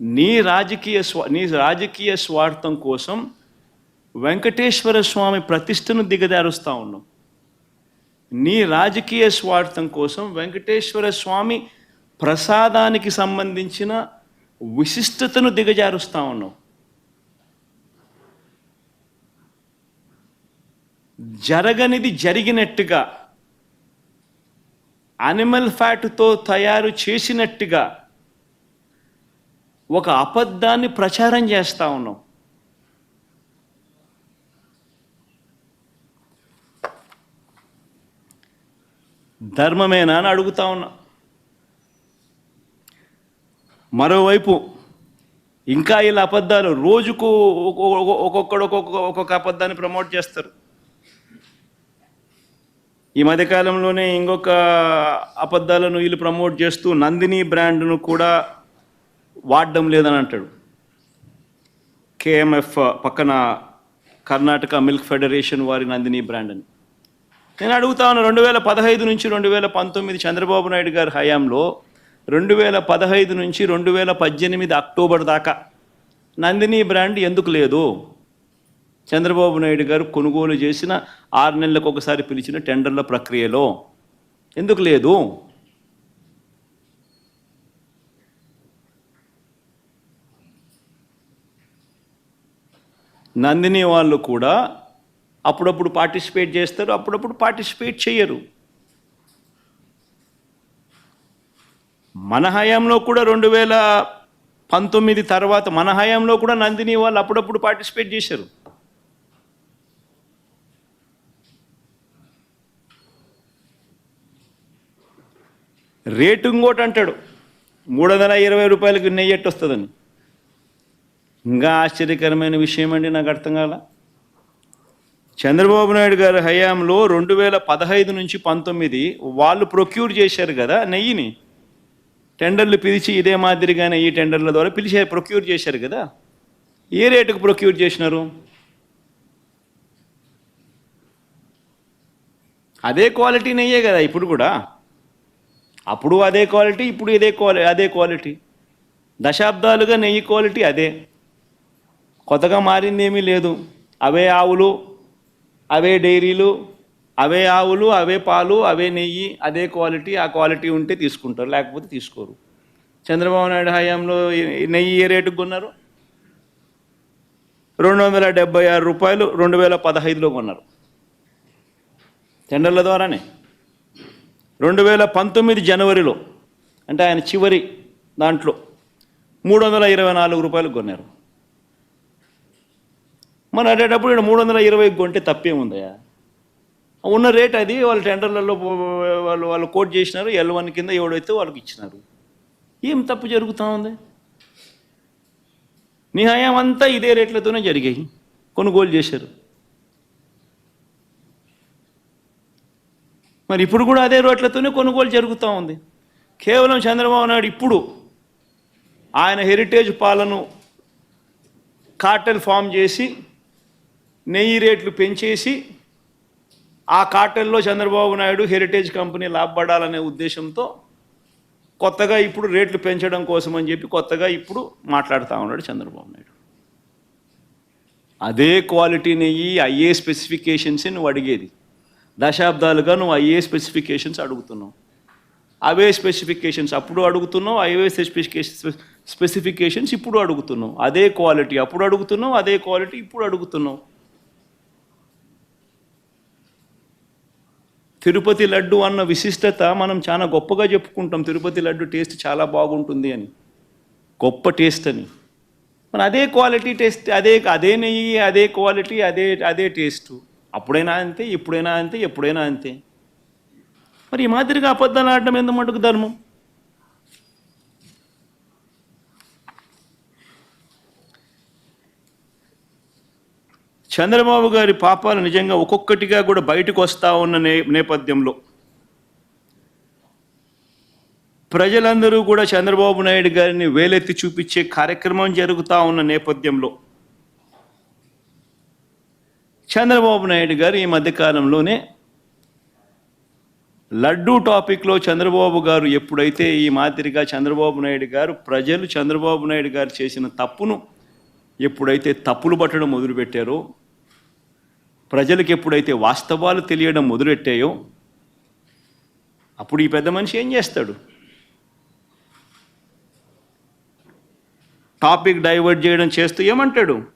నీ రాజకీయ స్వార్థం కోసం వెంకటేశ్వర స్వామి ప్రతిష్టను దిగజారుస్తా ఉన్నావు. నీ రాజకీయ స్వార్థం కోసం వెంకటేశ్వర స్వామి ప్రసాదానికి సంబంధించిన విశిష్టతను దిగజారుస్తా ఉన్నావు. జరగనిది జరిగినట్టుగా, అనిమల్ ఫ్యాట్తో తయారు చేసినట్టుగా ఒక అబద్ధాన్ని ప్రచారం చేస్తా ఉన్నాం. ధర్మమేనా అని అడుగుతా ఉన్నా. మరోవైపు ఇంకా ఇలా అబద్ధాలు రోజుకు ఒక్కొక్క అబద్ధాన్ని ప్రమోట్ చేస్తారు. ఈ మధ్యకాలంలోనే ఇంకొక అబద్ధాలను వీళ్ళు ప్రమోట్ చేస్తూ నందిని బ్రాండ్ను కూడా వాడడం లేదని అంటాడు. కేఎంఎఫ్ పక్కన కర్ణాటక మిల్క్ ఫెడరేషన్ వారి నందిని బ్రాండ్ అని. నేను అడుగుతా ఉన్నా, 2015 నుంచి 2019 చంద్రబాబు నాయుడు గారి హయాంలో 2015 నుంచి 2018 అక్టోబర్ దాకా నందిని బ్రాండ్ ఎందుకు లేదు? చంద్రబాబు నాయుడు గారు కొనుగోలు చేసిన 6 నెలలకు ఒకసారి పిలిచిన టెండర్ల ప్రక్రియలో ఎందుకు లేదు? నందిని వాళ్ళు కూడా అప్పుడప్పుడు పార్టిసిపేట్ చేస్తారు, అప్పుడప్పుడు పార్టిసిపేట్ చేయరు. మన హయాంలో కూడా 2019 తర్వాత మన హయాంలో కూడా నందిని వాళ్ళు అప్పుడప్పుడు పార్టిసిపేట్ చేశారు. రేటు ఇంకోటి అంటాడు, 320 రూపాయలకి నెయ్యి ఎట్టు వస్తుందని. ఇంకా ఆశ్చర్యకరమైన విషయం అండి, నాకు అర్థం కాల. చంద్రబాబు నాయుడు గారి హయాంలో 2015 నుంచి 19 వాళ్ళు ప్రొక్యూర్ చేశారు కదా నెయ్యిని. టెండర్లు పిలిచి ఇదే మాదిరిగానే ఈ టెండర్ల ద్వారా ప్రొక్యూర్ చేశారు కదా. ఏ రేటుకు ప్రొక్యూర్ చేసినారు? అదే క్వాలిటీ నెయ్యే కదా ఇప్పుడు కూడా. అప్పుడు అదే క్వాలిటీ, ఇప్పుడు అదే క్వాలిటీ. దశాబ్దాలుగా నెయ్యి క్వాలిటీ అదే, కొత్తగా మారింది ఏమీ లేదు. అవే ఆవులు, అవే డైరీలు, అవే ఆవులు, అవే పాలు, అవే నెయ్యి, అదే క్వాలిటీ. ఆ క్వాలిటీ ఉంటే తీసుకుంటారు, లేకపోతే తీసుకోరు. చంద్రబాబు నాయుడు హయాంలో నెయ్యి ఏ రేటుకు కొన్నారు? 276 రూపాయలు 2015లో కొన్నారు టెండర్ల ద్వారానే. 2019 జనవరిలో, అంటే ఆయన చివరి దాంట్లో 324 రూపాయలు కొన్నారు. మరి అదేటప్పుడు ఇక్కడ 320 కొంటే తప్పేముందయా? ఉన్న రేట్ అది. వాళ్ళ టెండర్లలో వాళ్ళు కోట్ చేసినారు, L1 కింద ఎవడైతే వాళ్ళకి ఇచ్చినారు. ఏం తప్పు జరుగుతూ ఉంది? నీ హయాం అంతా ఇదే రేట్లతోనే జరిగాయి, కొనుగోలు చేశారు. మరి ఇప్పుడు కూడా అదే రేట్లతోనే కొనుగోలు జరుగుతూ ఉంది. కేవలం చంద్రబాబు నాయుడు ఇప్పుడు ఆయన హెరిటేజ్ పాలను కార్టెల్ ఫామ్ చేసి నెయ్యి రేట్లు పెంచేసి ఆ కార్టెల్లో చంద్రబాబు నాయుడు హెరిటేజ్ కంపెనీ లాభపడాలనే ఉద్దేశంతో కొత్తగా ఇప్పుడు రేట్లు పెంచడం కోసం అని చెప్పి కొత్తగా ఇప్పుడు మాట్లాడుతూ ఉన్నాడు చంద్రబాబు నాయుడు. అదే క్వాలిటీ నెయ్యి, అయ్యే స్పెసిఫికేషన్సే నువ్వు అడిగేది. దశాబ్దాలుగా నువ్వు అయ్యే స్పెసిఫికేషన్స్ అడుగుతున్నావు. అవే స్పెసిఫికేషన్స్ అప్పుడు అడుగుతున్నావు, అవే స్పెసిఫికేషన్స్ ఇప్పుడు అడుగుతున్నావు. అదే క్వాలిటీ అప్పుడు అడుగుతున్నావు, అదే క్వాలిటీ ఇప్పుడు అడుగుతున్నావు. తిరుపతి లడ్డు అన్న విశిష్టత మనం చాలా గొప్పగా చెప్పుకుంటాం. తిరుపతి లడ్డు టేస్ట్ చాలా బాగుంటుంది అని, గొప్ప టేస్ట్ అని. మన అదే క్వాలిటీ టేస్ట్, అదే నెయ్యి, అదే క్వాలిటీ, అదే టేస్టు. అప్పుడైనా అంతే, ఇప్పుడైనా అంతే, ఎప్పుడైనా అంతే. మరి ఈ మాదిరిగా అబద్ధాలు ఆడడం ఎందుకు మటుకు ధర్మం? చంద్రబాబు గారి పాపాలు నిజంగా ఒక్కొక్కటిగా కూడా బయటకు వస్తూ ఉన్న నేపథ్యంలో ప్రజలందరూ కూడా చంద్రబాబు నాయుడు గారిని వేలెత్తి చూపించే కార్యక్రమం జరుగుతూ ఉన్న నేపథ్యంలో చంద్రబాబు నాయుడు గారు ఈ మధ్యకాలంలోనే లడ్డూ టాపిక్లో చంద్రబాబు గారు ఎప్పుడైతే ఈ మాదిరిగా చంద్రబాబు నాయుడు గారు ప్రజలు చంద్రబాబు నాయుడు గారు చేసిన తప్పును ఎప్పుడైతే తప్పులు పట్టడం మొదలుపెట్టారో, ప్రజలకు ఎప్పుడైతే వాస్తవాలు తెలియడం మొదలెట్టాయో, అప్పుడు ఈ పెద్ద మనిషి ఏం చేస్తాడు? టాపిక్ డైవర్ట్ చేయడం చేస్తూ ఏమంటాడు?